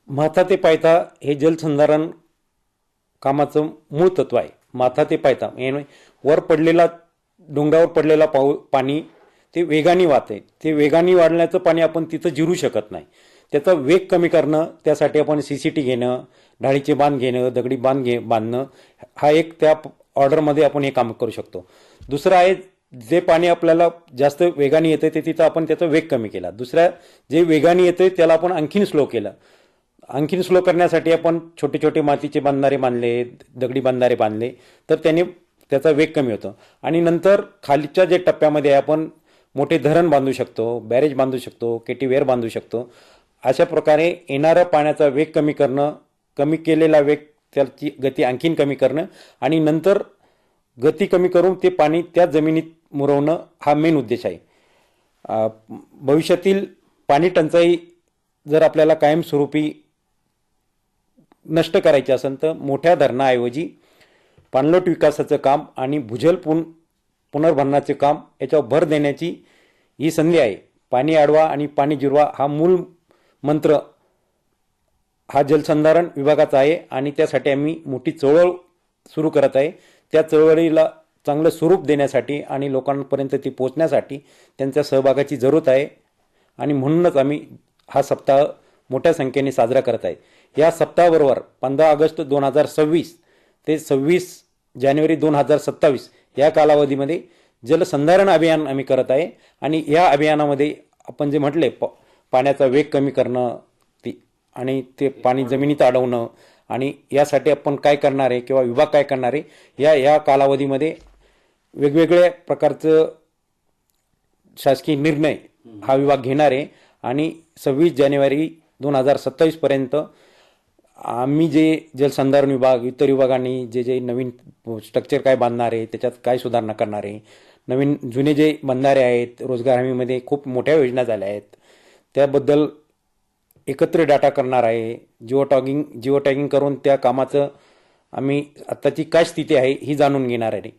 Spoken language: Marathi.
माथा ते पायथा हे जलसंधारण कामाचं मूळ तत्व आहे. माथा ते पायथा वर पडलेला डोंगरावर पडलेला पाणी ते वेगाने वाहते. ते वेगाने वाढण्याचं पाणी आपण तिथं जिरू शकत नाही. त्याचा वेग कमी करणं, त्यासाठी आपण सीसीटी घेणं, ढाळीचे बांध घेणं, दगडी बांधणं हा एक त्या ऑर्डरमध्ये आपण हे काम करू शकतो. दुसरं आहे, जे पाणी आपल्याला जास्त वेगाने येतं ते तिथं आपण त्याचा वेग कमी केला. दुसऱ्या जे वेगाने येतं त्याला आपण आणखीन स्लो केलं. आणखीन स्लो करण्यासाठी आपण छोटे छोटे मातीचे बांधारे बांधले, दगडी बांधारे बांधले, तर त्याने त्याचा वेग कमी होतो. आणि नंतर खालीच्या जे टप्प्यामध्ये आपण मोठे धरण बांधू शकतो, बॅरेज बांधू शकतो, केटीवेअर बांधू शकतो. अशा प्रकारे येणारा पाण्याचा वेग कमी करणं, कमी केलेला वेग त्याची गती आणखीन कमी करणं आणि नंतर गती कमी करून ते पाणी त्या जमिनीत मुरवणं हा मेन उद्देश आहे. भविष्यातील पाणी टंचाई जर आपल्याला कायमस्वरूपी नष्ट करायची असेल तर मोठ्या धरणाऐवजी पाणलोट विकासाचं काम आणि भूजल पुनर्भरणाचे काम याच्यावर भर देण्याची ही संधी आहे. पाणी अडवा आणि पाणी जिरवा हा मूळ मंत्र हा जलसंधारण विभागाचा आहे आणि त्यासाठी आम्ही मोठी चळवळ सुरू करत आहे. त्या चळवळीला चांगलं स्वरूप देण्यासाठी आणि लोकांपर्यंत ती पोहोचण्यासाठी त्यांच्या सहभागाची जरूरत आहे आणि म्हणूनच आम्ही हा सप्ताह मोठ्या संख्येने साजरा करत आहे. या सप्ताहाबरोबर 15 ऑगस्ट 2026 ते 26 जानेवारी 2027 या कालावधीमध्ये जलसंधारण अभियान आम्ही करत आहे आणि या अभियानामध्ये आपण जे म्हटले पाण्याचा वेग कमी करणं आणि ते पाणी जमिनीत अडवणं आणि यासाठी आपण काय करणार आहे किंवा विभाग काय करणार आहे या कालावधीमध्ये वेगवेगळ्या प्रकारचं शासकीय निर्णय हा विभाग घेणार आहे आणि 26 जानेवारी 2027 पर्यंत आम्ही जे जलसंधारण विभाग इतर विभागांनी जे नवीन स्ट्रक्चर काय बांधणार आहे, त्याच्यात काय सुधारणा करणार आहे, नवीन जुने जे बंधारे आहेत, रोजगार हमीमध्ये खूप मोठ्या योजना झाल्या आहेत, त्याबद्दल एकत्र डाटा करणार आहे. जिओ टॅगिंग करून त्या कामाचं आम्ही आत्ताची काय स्थिती आहे ही जाणून घेणार आहे.